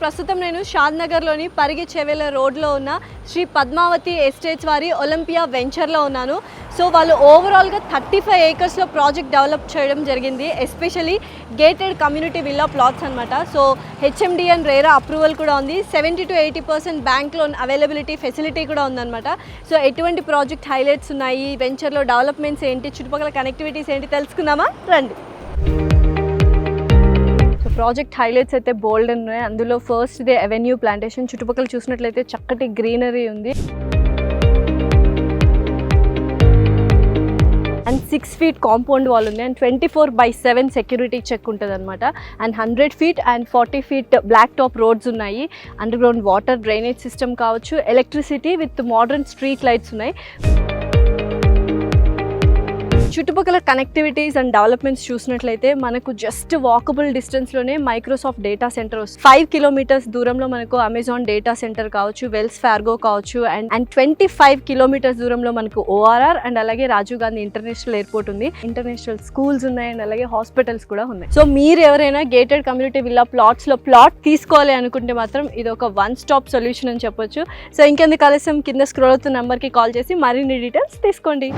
ప్రస్తుతం నేను షాద్ నగర్లోని పరిగి చెవెల రోడ్లో ఉన్న శ్రీ పద్మావతి ఎస్టేట్స్ వారి ఒలింపియా వెంచర్లో ఉన్నాను. సో వాళ్ళు ఓవరాల్గా 35 ఏకర్స్లో ప్రాజెక్ట్ డెవలప్ చేయడం జరిగింది. Especially gated community villa plots అనమాట. So HMD and RERA approval కూడా ఉంది. 70 to 80% bank loan availability facility కూడా ఉందన్నమాట. సో ఎటువంటి ప్రాజెక్ట్ హైలైట్స్ ఉన్నాయి, వెంచర్లో డెవలప్మెంట్స్ ఏంటి, చుట్టుపక్కల కనెక్టివిటీస్ ఏంటి తెలుసుకుందామా రండి. ప్రాజెక్ట్ హైలైట్స్ అయితే బోల్డ్ ఉన్నాయి. అందులో ఫస్ట్ దే అవెన్యూ ప్లాంటేషన్. చుట్టుపక్కల చూసినట్లయితే చక్కటి గ్రీనరీ ఉంది. అండ్ 6 feet కాంపౌండ్ వాల్ ఉంది. అండ్ 24/7 సెక్యూరిటీ చెక్ ఉంటుంది అనమాట. And 100 feet and 40 feet black top roads ఉన్నాయి. Under ground water drainage system కావచ్చు, electricity with modern street lights ఉన్నాయి. చుట్టుపక్కల కనెక్టివిటీస్ అండ్ డెవలప్మెంట్స్ చూసినట్లయితే మనకు జస్ట్ వాకబుల్ డిస్టెన్స్లోనే మైక్రోసాఫ్ట్ డేటా సెంటర్ వస్తుంది. 5 kilometers దూరంలో మనకు అమెజాన్ డేటా సెంటర్ కావచ్చు, వెల్స్ ఫార్గో కావచ్చు, అండ్ 25 kilometers దూరంలో మనకు ORR అండ్ అలాగే రాజీవ్ గాంధీ ఇంటర్నేషనల్ ఎయిర్పోర్ట్ ఉంది. ఇంటర్నేషనల్ స్కూల్స్ ఉన్నాయి అండ్ అలాగే హాస్పిటల్స్ కూడా ఉన్నాయి. సో మీరు ఎవరైనా గేటెడ్ కమ్యూనిటీ విల్లా ప్లాట్స్లో ప్లాట్ తీసుకోవాలి అనుకుంటే మాత్రం ఇది ఒక వన్ స్టాప్ సొల్యూషన్ అని చెప్పొచ్చు. సో ఇంకెందుకు ఆలస్యం, కింద స్క్రోల్ అవుతున్న నెంబర్కి కాల్ చేసి మరిన్ని డీటెయిల్స్ తీసుకోండి.